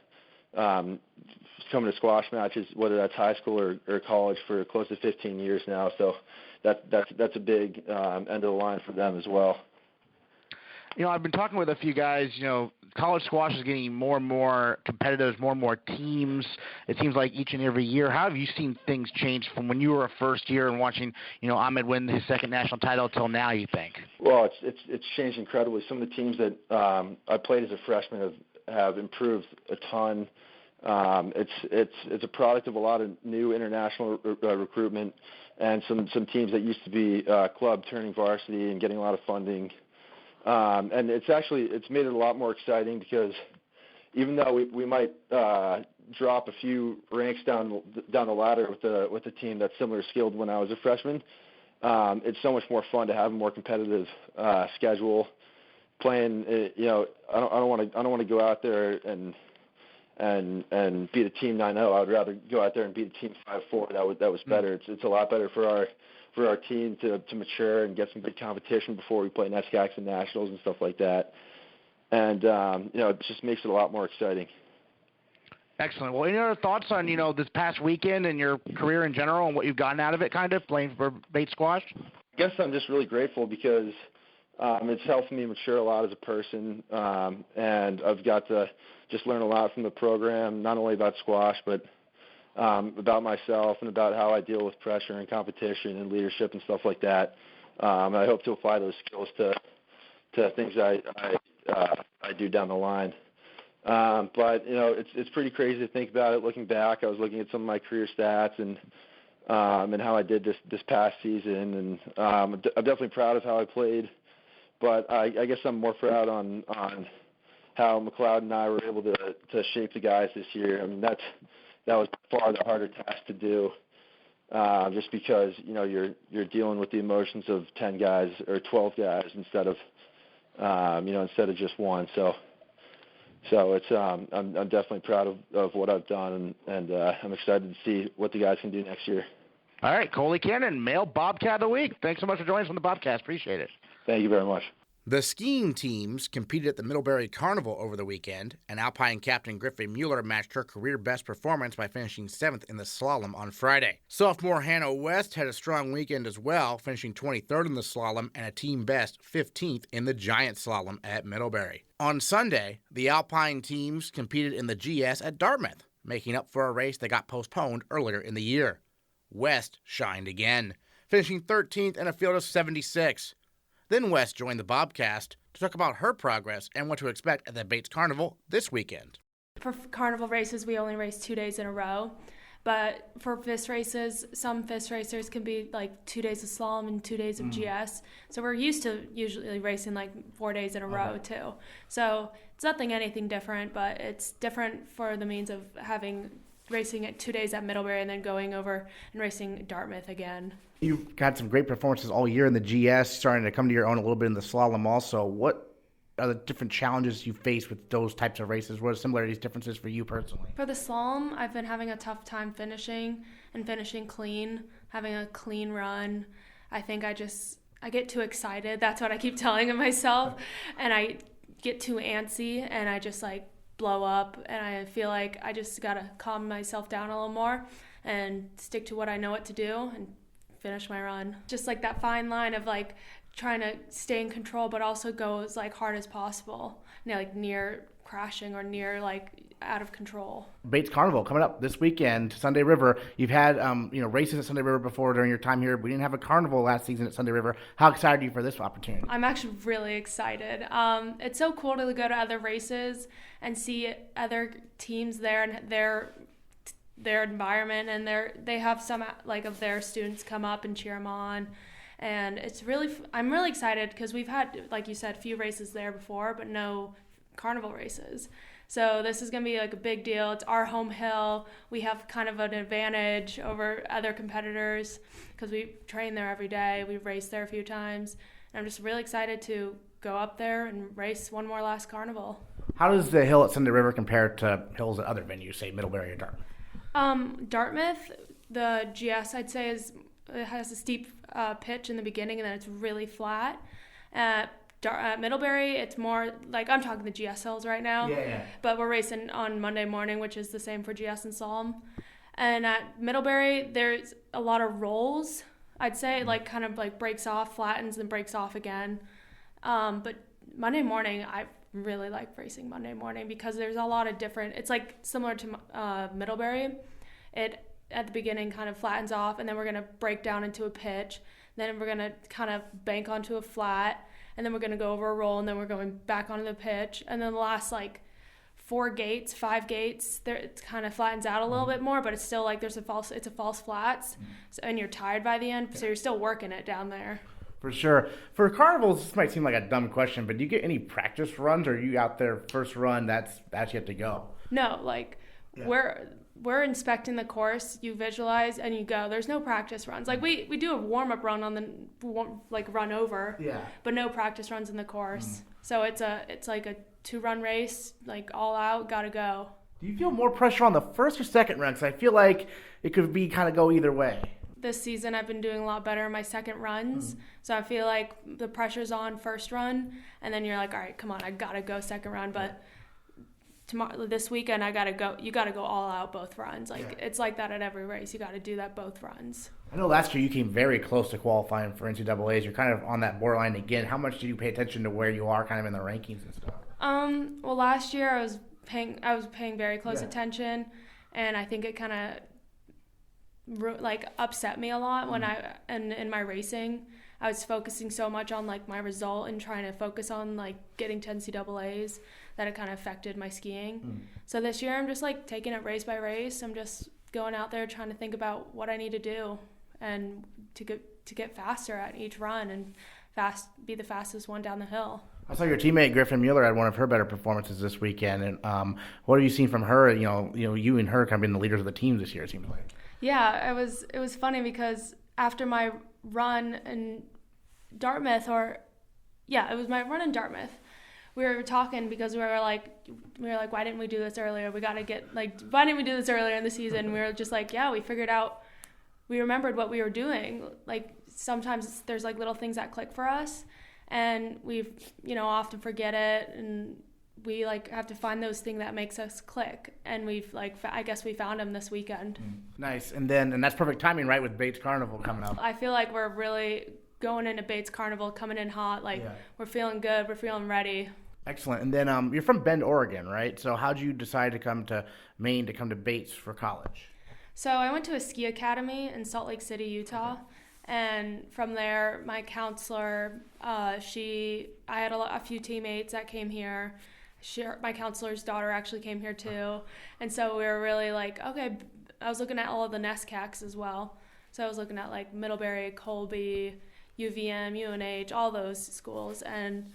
squash matches, whether that's high school or college, for close to 15 years now. So that's a big end of the line for them as well. I've been talking with a few guys. College squash is getting more and more competitive, more and more teams. It seems like each and every year. How have you seen things change from when you were a first year and watching, Ahmed win his second national title till now, you think? Well, it's changed incredibly. Some of the teams that I played as a freshman have improved a ton. It's a product of a lot of new international recruitment, and some teams that used to be club turning varsity and getting a lot of funding. And it's made it a lot more exciting, because even though we might drop a few ranks down the ladder with a team that's similar skilled when I was a freshman, it's so much more fun to have a more competitive schedule. Playing, I don't want to go out there and beat a team 9-0. I would rather go out there and beat a team 5-4. That was better. It's a lot better for our team to mature and get some good competition before we play NESCACs and nationals and stuff like that. And it just makes it a lot more exciting. Excellent. Well, any other thoughts on this past weekend and your career in general and what you've gotten out of it, kind of playing for Bates squash? I guess I'm just really grateful, because it's helped me mature a lot as a person, and I've got to just learn a lot from the program, not only about squash, but about myself and about how I deal with pressure and competition and leadership and stuff like that. I hope to apply those skills to things I do down the line. But it's pretty crazy to think about it. Looking back, I was looking at some of my career stats and how I did this past season, and I'm definitely proud of how I played. But I guess I'm more proud on how McLeod and I were able to shape the guys this year. I mean, that was far the harder task to do, just because you're dealing with the emotions of 10 guys or 12 guys instead of just one. So it's I'm definitely proud of what I've done, and I'm excited to see what the guys can do next year. All right, Coley Cannon, male Bobcat of the week. Thanks so much for joining us on the Bobcast. Appreciate it. Thank you very much. The skiing teams competed at the Middlebury Carnival over the weekend, and Alpine captain Griffin Mueller matched her career best performance by finishing 7th in the slalom on Friday. Sophomore Hannah West had a strong weekend as well, finishing 23rd in the slalom and a team best 15th in the giant slalom at Middlebury. On Sunday, the Alpine teams competed in the GS at Dartmouth, making up for a race that got postponed earlier in the year. West shined again, finishing 13th in a field of 76. Then West joined the Bobcast to talk about her progress and what to expect at the Bates Carnival this weekend. For carnival races, we only race 2 days in a row. But for FIS races, some FIS racers can be like 2 days of slalom and 2 days of GS. So we're used to usually racing like 4 days in a row too. So it's anything different, but it's different for the means of racing at 2 days at Middlebury and then going over and racing Dartmouth again. You've got some great performances all year in the GS, starting to come to your own a little bit in the slalom also. What are the different challenges you face with those types of races? What are similarities, differences for you personally? For the slalom, I've been having a tough time finishing clean, having a clean run. I think I get too excited. That's what I keep telling myself. And I get too antsy and I just blow up, and I feel like I just got to calm myself down a little more and stick to what I know what to do and finish my run. Just that fine line of trying to stay in control but also go as hard as possible, near crashing or near out of control. Bates Carnival coming up this weekend, Sunday River. You've had races at Sunday River before during your time here. We didn't have a carnival last season at Sunday River. How excited are you for this opportunity? I'm actually really excited. It's so cool to go to other races and see other teams there and their environment, and they have some of their students come up and cheer them on. And I'm really excited because we've had, like you said, a few races there before, but no carnival races. So this is going to be like a big deal. It's our home hill. We have kind of an advantage over other competitors because we train there every day. We've raced there a few times. And I'm just really excited to go up there and race one more last carnival. How does the hill at Sunday River compare to hills at other venues, say Middlebury or Dartmouth? Dartmouth, the GS I'd say it has a steep pitch in the beginning and then it's really flat. At Middlebury, it's more like, I'm talking the GS hills right now. Yeah. But we're racing on Monday morning, which is the same for GS and Solemn. And at Middlebury, there's a lot of rolls. I'd say like kind of like breaks off, flattens, and breaks off again. But Monday morning, I really like racing Monday morning because there's a lot of different. It's like similar to Middlebury. It at the beginning kind of flattens off, and then we're gonna break down into a pitch. Then we're gonna kind of bank onto a flat, and then we're gonna go over a roll, and then we're going back onto the pitch, and then the last like 5 gates, there it kind of flattens out a little bit more, but it's still like it's a false flats, so, and you're tired by the end, so you're still working it down there. For sure. For carnivals, this might seem like a dumb question, but do you get any practice runs, or are you out there first run that's yet to go? No, like we're inspecting the course, you visualize, and you go. There's no practice runs. Like we do a warm-up run on the run over, but no practice runs in the course. So it's like a 2-run race, like all out, gotta go. Do you feel more pressure on the first or second run? Because I feel like it could be kind of go either way. This season I've been doing a lot better in my second runs, so I feel like the pressure's on first run, and then you're like, all right, come on, I gotta go second run, but this weekend I gotta go. You gotta go all out both runs. It's like that at every race. You gotta do that both runs. I know last year you came very close to qualifying for NCAAs. You're kind of on that borderline again. How much did you pay attention to where you are kind of in the rankings and stuff? Well, last year I was paying very close attention, and I think it kind of upset me a lot when in my racing. I was focusing so much on like my result and trying to focus on like getting to NCAAs that it kind of affected my skiing. So this year I'm just like taking it race by race. I'm just going out there trying to think about what I need to do and to get faster at each run and be the fastest one down the hill. I saw your teammate Griffin Mueller had one of her better performances this weekend, and what have you seen from her? You and her kind of being the leaders of the team this year, it seems like. Yeah, it was funny because after my run in Dartmouth, it was my run in Dartmouth. We were talking because we were like, why didn't we do this earlier? Why didn't we do this earlier in the season? We were just like, we remembered what we were doing. Like sometimes there's like little things that click for us, and we've often forget it, and we like have to find those things that makes us click, and I guess we found them this weekend. Nice. And that's perfect timing, right, with Bates Carnival coming up. I feel like we're really going into Bates Carnival, coming in hot. We're feeling good, we're feeling ready. Excellent. And then you're from Bend, Oregon, right? So how'd you decide to come to Maine to come to Bates for college? So I went to a ski academy in Salt Lake City, Utah. And from there, my counselor, I had a few teammates that came here. My counselor's daughter actually came here too. And so we were really like, okay, I was looking at all of the NESCACs as well. So I was looking at like Middlebury, Colby, UVM, UNH, all those schools. And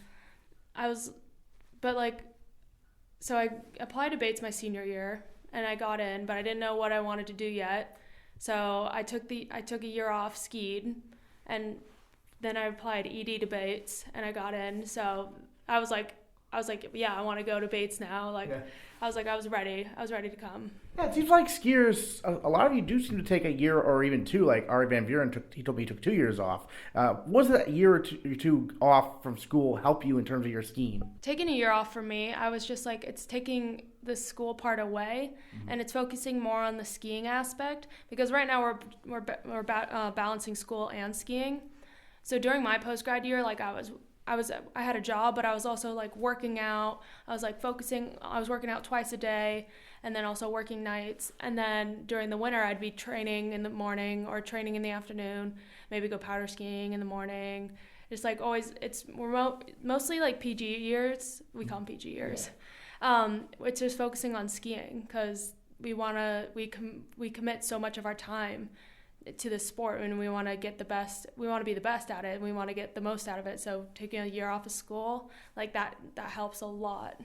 so I applied to Bates my senior year and I got in, but I didn't know what I wanted to do yet. So I took a year off, skied, and then I applied ED to Bates and I got in. So I was like, yeah, I want to go to Bates now. I was ready to come. Yeah, it seems like skiers, a lot of you do seem to take a year or even two. Like Ari Van Buren told me he took 2 years off. Was that year or two off from school help you in terms of your skiing? Taking a year off for me, I was just like, it's taking the school part away, and it's focusing more on the skiing aspect, because right now we're balancing school and skiing. So during my post-grad year, like I had a job, but I was also like working out. I was working out twice a day and then also working nights. And then during the winter, I'd be training in the morning or training in the afternoon, maybe go powder skiing in the morning. Just like always, we're mostly like PG years. We call them PG years. It's just focusing on skiing because we commit so much of our time to the sport, and we want to get the best. We want to be the best at it, and we want to get the most out of it. So taking a year off of school like that helps a lot.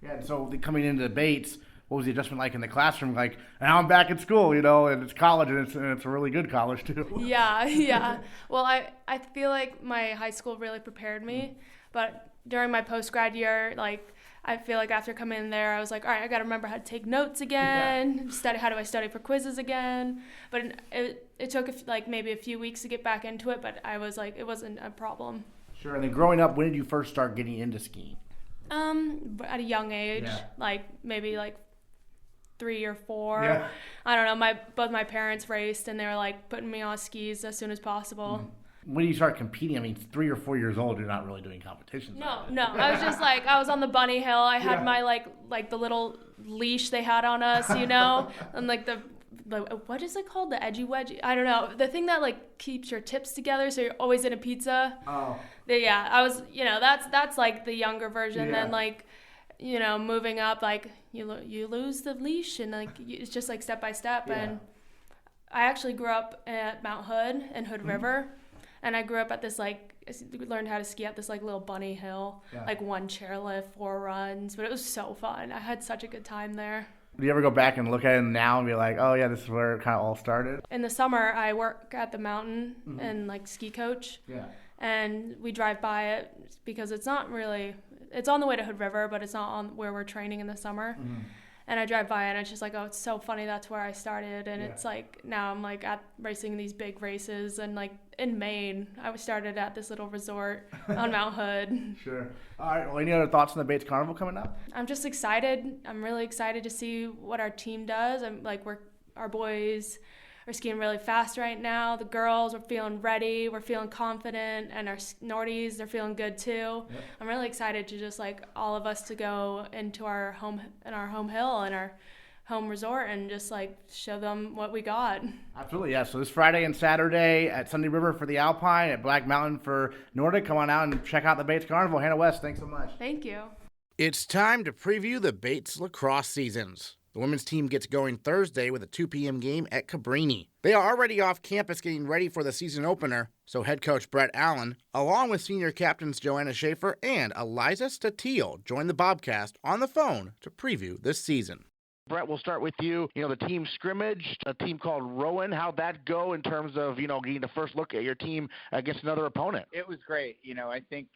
Yeah, and so coming into the Bates, what was the adjustment like in the classroom? Like, now I'm back at school, and it's college, and it's a really good college, too. Yeah. Well, I feel like my high school really prepared me, but during my post-grad year, like, I feel like after coming in there, I was like, all right, I got to remember how to take notes again, how do I study for quizzes again? But it took maybe a few weeks to get back into it, but I was like, it wasn't a problem. Sure, and then growing up, when did you first start getting into skiing? At a young age, maybe 3 or 4. Yeah. I don't know. Both my parents raced, and they were like putting me on skis as soon as possible. When you start competing, I mean, 3 or 4 years old, you're not really doing competitions. No. I was just I was on the bunny hill. I had my like the little leash they had on us, and like the what is it called? The edgy wedgie? I don't know. The thing that keeps your tips together, so you're always in a pizza. Oh. I was, that's like the younger version. Then moving up, you lose the leash, and it's just step by step. Yeah. And I actually grew up at Mount Hood in Hood River, and I grew up at this learned how to ski at this little bunny hill, 1 chairlift, 4 runs, but it was so fun. I had such a good time there. Do you ever go back and look at it now and be like, oh yeah, this is where it kind of all started? In the summer, I work at the mountain and ski coach. Yeah. And we drive by it because it's not really, it's on the way to Hood River, but it's not on where we're training in the summer. And I drive by it, and it's just oh, it's so funny. That's where I started. And it's now I'm at racing these big races. And in Maine, I started at this little resort on Mount Hood. Sure. All right. Well, any other thoughts on the Bates Carnival coming up? I'm just excited. I'm really excited to see what our team does. Our boys are skiing really fast right now. The girls are feeling ready. We're feeling confident, and our Nordies, they're feeling good too. Yep. I'm really excited to just all of us to go into our home hill and our home resort and just show them what we got. Absolutely, yeah. So this Friday and Saturday at Sunday River for the Alpine, at Black Mountain for Nordic. Come on out and check out the Bates Carnival. Hannah West, thanks so much. Thank you. It's time to preview the Bates lacrosse seasons. The women's team gets going Thursday with a 2 p.m. game at Cabrini. They are already off campus getting ready for the season opener, so head coach Brett Allen, along with senior captains Joanna Schafer and Eliza Statile, joined the Bobcast on the phone to preview this season. Brett, we'll start with you. The team scrimmaged, a team called Rowan. How'd that go in terms of, getting the first look at your team against another opponent? It was great. I think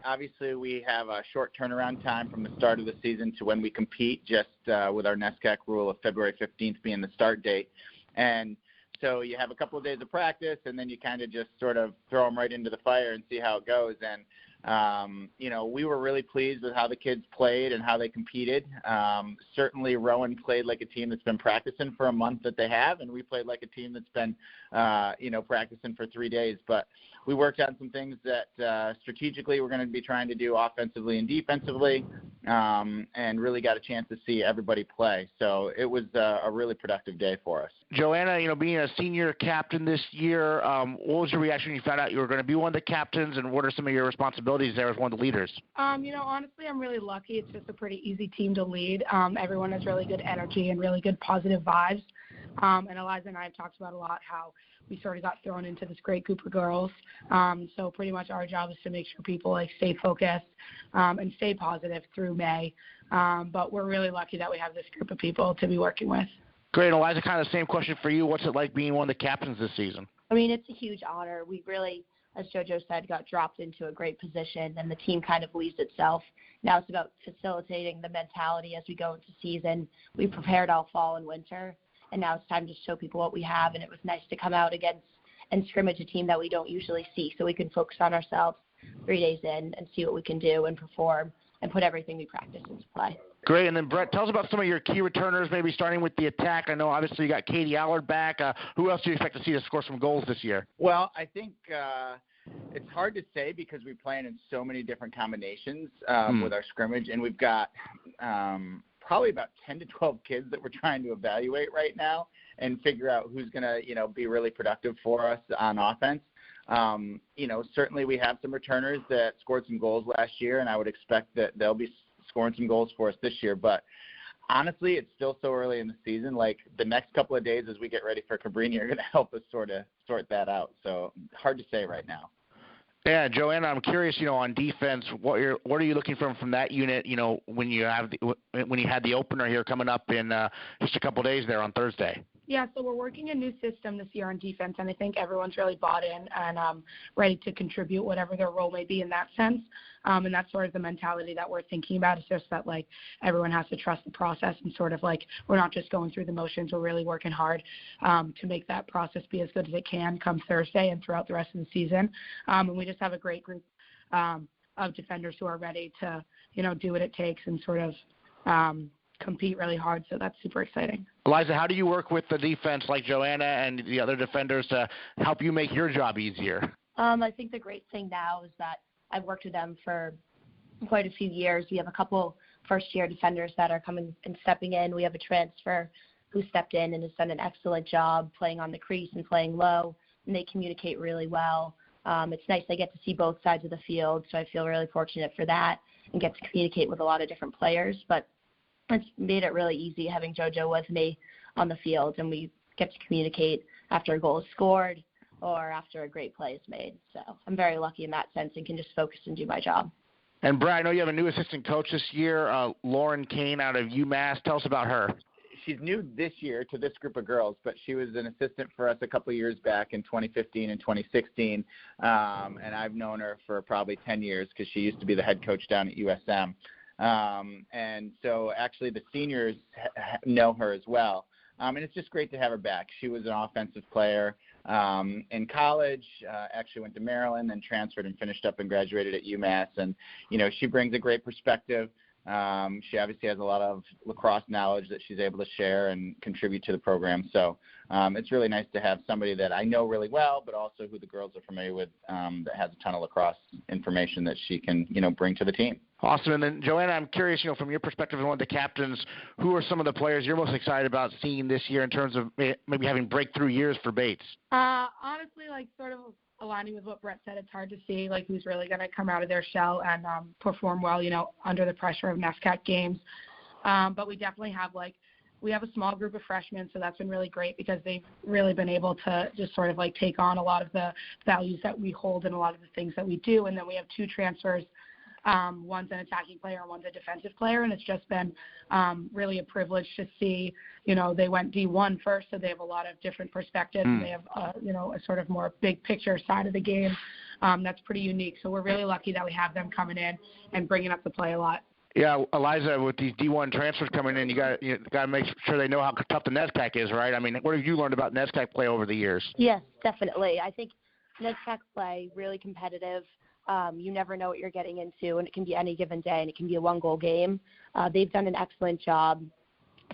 obviously we have a short turnaround time from the start of the season to when we compete, just with our NESCAC rule of February 15th being the start date. And so you have a couple of days of practice, and then you kind of just sort of throw them right into the fire and see how it goes. And we were really pleased with how the kids played and how they competed. Certainly Rowan played like a team that's been practicing for a month that they have, and we played like a team that's been, practicing for 3 days. But we worked on some things that strategically we're going to be trying to do offensively and defensively, and really got a chance to see everybody play. So it was a really productive day for us. Joanna, being a senior captain this year, what was your reaction when you found out you were going to be one of the captains, and what are some of your responsibilities there as one of the leaders? Honestly, I'm really lucky. It's just a pretty easy team to lead. Everyone has really good energy and really good positive vibes. And Eliza and I have talked about a lot how we sort of got thrown into this great group of girls. So pretty much our job is to make sure people stay focused and stay positive through May. But we're really lucky that we have this group of people to be working with. Great. Eliza, kind of the same question for you. What's it like being one of the captains this season? It's a huge honor. We really, as JoJo said, got dropped into a great position, and the team kind of leads itself. Now it's about facilitating the mentality as we go into season. We prepared all fall and winter, and now it's time to show people what we have, and it was nice to come out against and scrimmage a team that we don't usually see, so we can focus on ourselves 3 days in and see what we can do and perform and put everything we practice into play. Great. And then, Brett, tell us about some of your key returners, maybe starting with the attack. I know, obviously, you got Katie Allard back. Who else do you expect to see to score some goals this year? Well, I think it's hard to say because we're playing in so many different combinations with our scrimmage, and we've got probably about 10 to 12 kids that we're trying to evaluate right now and figure out who's going to, be really productive for us on offense. Certainly we have some returners that scored some goals last year, and I would expect that they'll be scoring some goals for us this year. But honestly, it's still so early in the season. The next couple of days as we get ready for Cabrini are going to help us sort that out. So hard to say right now. Yeah, Joanna, I'm curious, on defense, what are you looking from that unit, when you had the opener here coming up in just a couple of days there on Thursday? Yeah, so we're working a new system this year on defense, and I think everyone's really bought in and ready to contribute whatever their role may be in that sense. And that's sort of the mentality that we're thinking about. It's just that, everyone has to trust the process and sort of, we're not just going through the motions. We're really working hard to make that process be as good as it can come Thursday and throughout the rest of the season. And we just have a great group of defenders who are ready to, do what it takes and sort of compete really hard, so that's super exciting. Eliza, how do you work with the defense like Joanna and the other defenders to help you make your job easier? I think the great thing now is that I've worked with them for quite a few years. We have a couple first-year defenders that are coming and stepping in. We have a transfer who stepped in and has done an excellent job playing on the crease and playing low, and they communicate really well. It's nice I get to see both sides of the field, so I feel really fortunate for that and get to communicate with a lot of different players. But it's made it really easy having JoJo with me on the field, and we get to communicate after a goal is scored or after a great play is made. So I'm very lucky in that sense and can just focus and do my job. And, Brad, I know you have a new assistant coach this year, Lauren Kane out of UMass. Tell us about her. She's new this year to this group of girls, but she was an assistant for us a couple of years back in 2015 and 2016, and I've known her for probably 10 years because she used to be the head coach down at USM. And so actually the seniors know her as well. And it's just great to have her back. She was an offensive player in college, actually went to Maryland, then transferred and finished up and graduated at UMass. And, she brings a great perspective. She obviously has a lot of lacrosse knowledge that she's able to share and contribute to the program. So it's really nice to have somebody that I know really well, but also who the girls are familiar with, that has a ton of lacrosse information that she can, bring to the team. Awesome. And then, Joanna, I'm curious, from your perspective as one of the captains, who are some of the players you're most excited about seeing this year in terms of maybe having breakthrough years for Bates? Honestly, sort of aligning with what Brett said, it's hard to see who's really going to come out of their shell and perform well, under the pressure of NESCAC games. But we definitely have we have a small group of freshmen, so that's been really great because they've really been able to just sort of take on a lot of the values that we hold and a lot of the things that we do. And then we have two transfers. One's an attacking player and one's a defensive player, and it's just been really a privilege to see, they went D1 first, so they have a lot of different perspectives. They have, a sort of more big picture side of the game that's pretty unique. So we're really lucky that we have them coming in and bringing up the play a lot. Yeah, Eliza, with these D1 transfers coming in, you got to make sure they know how tough the NESCAC is, right? I mean, what have you learned about NESCAC play over the years? Yes, definitely. I think NESCAC play, really competitive. You never know what you're getting into, and it can be any given day, and it can be a one-goal game. They've done an excellent job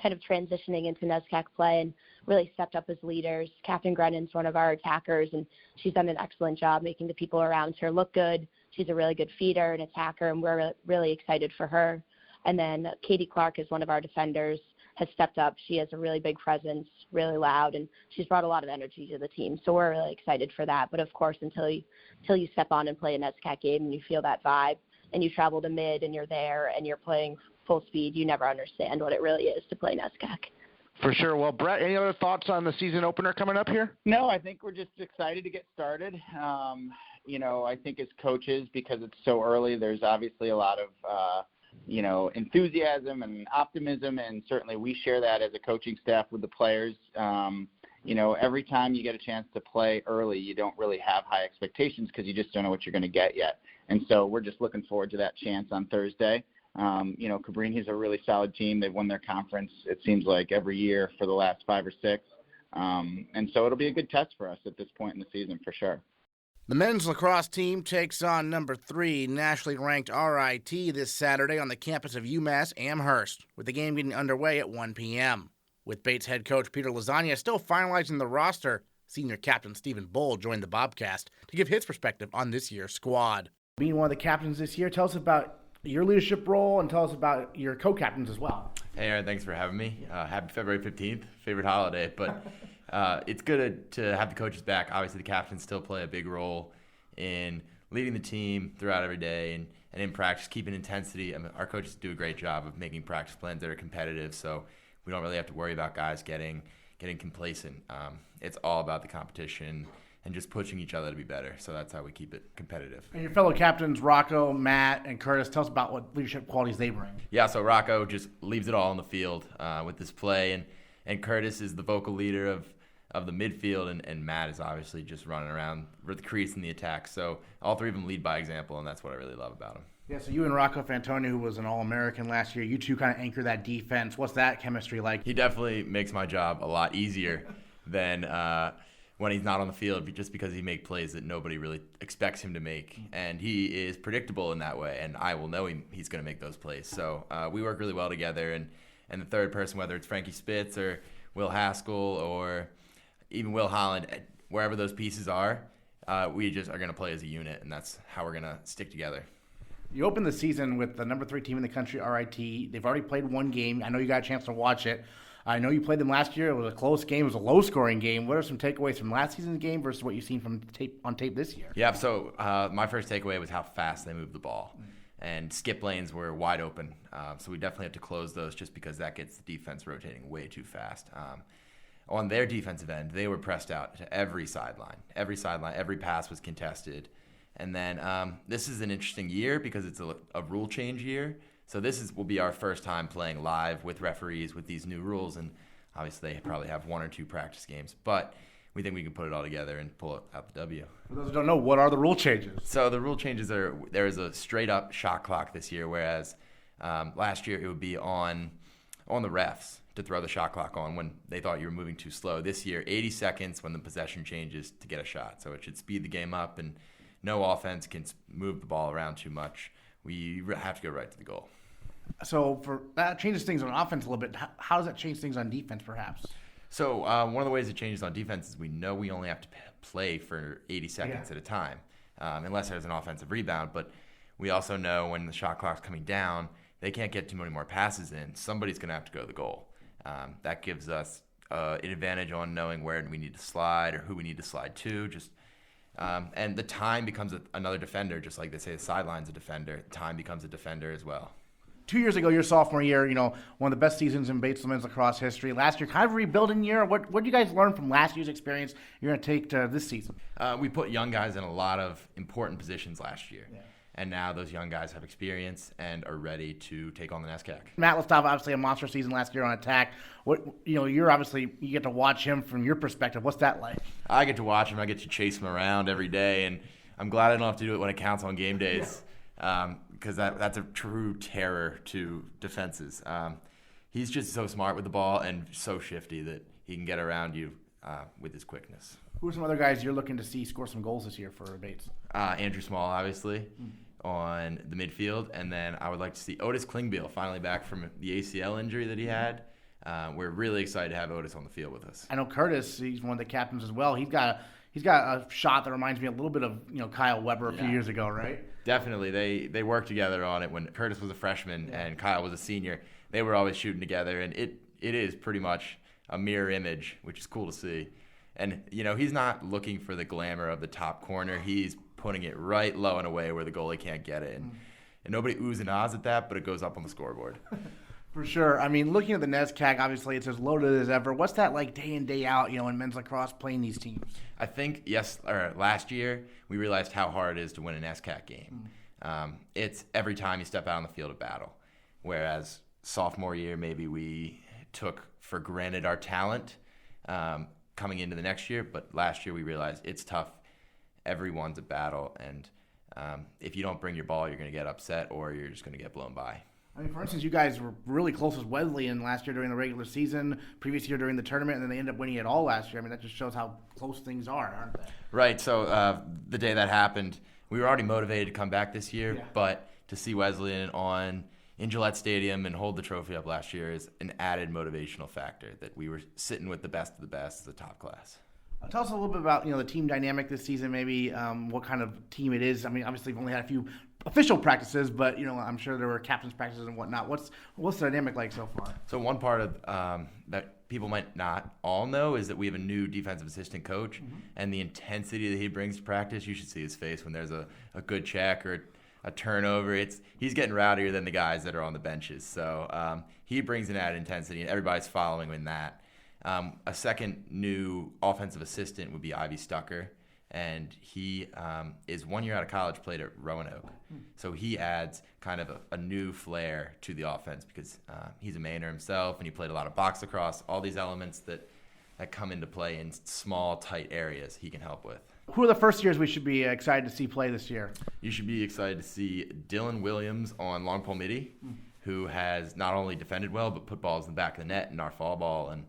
kind of transitioning into NESCAC play and really stepped up as leaders. Captain Grennan's one of our attackers, and she's done an excellent job making the people around her look good. She's a really good feeder and attacker, and we're really excited for her. And then Katie Clark is one of our defenders, has stepped up. She has a really big presence, really loud, and she's brought a lot of energy to the team. So we're really excited for that. But, of course, until you step on and play a NESCAC game and you feel that vibe and you travel to mid and you're there and you're playing full speed, you never understand what it really is to play NESCAC. For sure. Well, Brett, any other thoughts on the season opener coming up here? No, I think we're just excited to get started. I think as coaches, because it's so early, there's obviously a lot of enthusiasm and optimism, and certainly we share that as a coaching staff with the players. Every time you get a chance to play early, you don't really have high expectations because you just don't know what you're going to get yet. And so we're just looking forward to that chance on Thursday. Cabrini's a really solid team. They've won their conference, it seems like, every year for the last 5 or 6. And so it'll be a good test for us at this point in the season for sure. The men's lacrosse team takes on number 3 nationally ranked RIT this Saturday on the campus of UMass Amherst, with the game getting underway at 1 p.m. With Bates head coach Peter Lasagna still finalizing the roster, senior captain Stephen Bull joined the Bobcast to give his perspective on this year's squad. Being one of the captains this year, tell us about your leadership role and tell us about your co-captains as well. Hey, Aaron, thanks for having me. Happy February 15th, favorite holiday, but it's good to have the coaches back. Obviously, the captains still play a big role in leading the team throughout every day and in practice, keeping intensity. I mean, our coaches do a great job of making practice plans that are competitive, so we don't really have to worry about guys getting complacent. It's all about the competition, and just pushing each other to be better. So that's how we keep it competitive. And your fellow captains, Rocco, Matt, and Curtis, tell us about what leadership qualities they bring. Yeah, so Rocco just leaves it all on the field with this play, and Curtis is the vocal leader of the midfield, and Matt is obviously just running around with the crease in the attack. So all three of them lead by example, and that's what I really love about them. Yeah, so you and Rocco Fantoni, who was an All-American last year, you two kind of anchor that defense. What's that chemistry like? He definitely makes my job a lot easier than when he's not on the field, just because he makes plays that nobody really expects him to make. And he is predictable in that way, and I will know he's going to make those plays. So we work really well together, and the third person, whether it's Frankie Spitz or Will Haskell or even Will Holland, wherever those pieces are, we just are going to play as a unit, and that's how we're going to stick together. You opened the season with the number 3 team in the country, RIT. They've already played one game. I know you got a chance to watch it. I know you played them last year. It was a close game. It was a low-scoring game. What are some takeaways from last season's game versus what you've seen from on tape this year? Yeah, so my first takeaway was how fast they moved the ball. And skip lanes were wide open. So we definitely have to close those just because that gets the defense rotating way too fast. On their defensive end, they were pressed out to every sideline. Every pass was contested. And then this is an interesting year because it's a rule change year. So will be our first time playing live with referees with these new rules. And obviously they probably have 1 or 2 practice games. But we think we can put it all together and pull out the W. For those who don't know, what are the rule changes? So the rule changes there is a straight-up shot clock this year, whereas last year it would be on the refs to throw the shot clock on when they thought you were moving too slow. This year, 80 seconds when the possession changes to get a shot. So it should speed the game up, and no offense can move the ball around too much. We have to go right to the goal. So that changes things on offense a little bit. How does that change things on defense, perhaps? So one of the ways it changes on defense is we know we only have to play for 80 seconds at a time, unless there's an offensive rebound. But we also know when the shot clock's coming down, they can't get too many more passes in. Somebody's going to have to go to the goal. That gives us an advantage on knowing where we need to slide or who we need to slide to. And the time becomes another defender, just like they say the sideline's a defender. Time becomes a defender as well. 2 years ago, your sophomore year, one of the best seasons in Bates men's lacrosse history. Last year, kind of a rebuilding year. What did you guys learn from last year's experience you're going to take to this season? We put young guys in a lot of important positions last year. Yeah. And now those young guys have experience and are ready to take on the NESCAC. Matt Leftoff, obviously a monster season last year on attack. You get to watch him from your perspective. What's that like? I get to watch him. I get to chase him around every day, and I'm glad I don't have to do it when it counts on game days. Because that's a true terror to defenses. He's just so smart with the ball and so shifty that he can get around you with his quickness. Who are some other guys you're looking to see score some goals this year for Bates? Andrew Small, obviously, on the midfield. And then I would like to see Otis Klingbeil finally back from the ACL injury that he had. We're really excited to have Otis on the field with us. I know Curtis, he's one of the captains as well. He's got a shot that reminds me a little bit of Kyle Weber a few years ago, right? Definitely. They worked together on it when Curtis was a freshman and Kyle was a senior. They were always shooting together, and it is pretty much a mirror image, which is cool to see. And, he's not looking for the glamour of the top corner. He's putting it right low and away where the goalie can't get it. And nobody oohs and ahs at that, but it goes up on the scoreboard. For sure. I mean, looking at the NESCAC, obviously it's as loaded as ever. What's that like day in, day out, in men's lacrosse playing these teams? I think, last year we realized how hard it is to win an NESCAC game. It's every time you step out on the field of battle. Whereas sophomore year, maybe we took for granted our talent coming into the next year. But last year we realized it's tough. Everyone's a battle. And if you don't bring your ball, you're going to get upset or you're just going to get blown by. I mean, for instance, you guys were really close with Wesleyan last year during the regular season, previous year during the tournament, and then they ended up winning it all last year. I mean, that just shows how close things are, aren't they? Right. So the day that happened, we were already motivated to come back this year, but to see Wesleyan in Gillette Stadium and hold the trophy up last year is an added motivational factor that we were sitting with the best of the best, the top class. Tell us a little bit about the team dynamic this season, maybe what kind of team it is. I mean, obviously we've only had a few official practices, but I'm sure there were captains practices and whatnot. What's the dynamic like so far? So one part of that people might not all know is that we have a new defensive assistant coach, and the intensity that he brings to practice. You should see his face when there's a good check or a turnover. He's getting rowdier than the guys that are on the benches. So he brings an added intensity, and everybody's following him in that. A second new offensive assistant would be Ivy Stucker. and he is 1 year out of college, played at Roanoke. So he adds kind of a new flair to the offense because he's a Mainer himself, and he played a lot of box lacrosse, all these elements that come into play in small, tight areas he can help with. Who are the first years we should be excited to see play this year? You should be excited to see Dylan Williams on long pole midi, who has not only defended well, but put balls in the back of the net in our fall ball and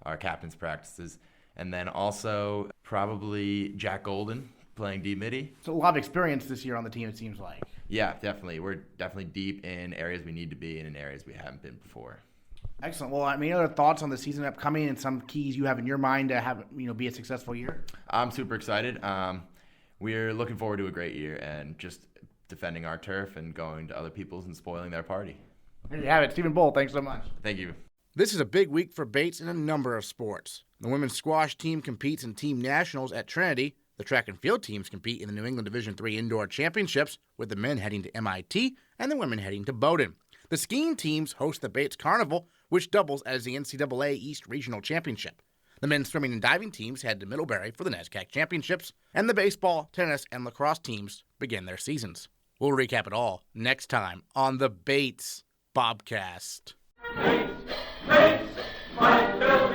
our captain's practices. And then also probably Jack Golden playing D midi. So a lot of experience this year on the team, it seems like. Yeah, definitely. We're definitely deep in areas we need to be and in areas we haven't been before. Excellent. Well, any other thoughts on the season upcoming and some keys you have in your mind to have be a successful year? I'm super excited. We're looking forward to a great year and just defending our turf and going to other people's and spoiling their party. There you have it. Stephen Bull, thanks so much. Thank you. This is a big week for Bates in a number of sports. The women's squash team competes in team nationals at Trinity. The track and field teams compete in the New England Division III Indoor Championships, with the men heading to MIT and the women heading to Bowdoin. The skiing teams host the Bates Carnival, which doubles as the NCAA East Regional Championship. The men's swimming and diving teams head to Middlebury for the NESCAC Championships, and the baseball, tennis, and lacrosse teams begin their seasons. We'll recap it all next time on the Bates Bobcast. Bates, Bates, my children.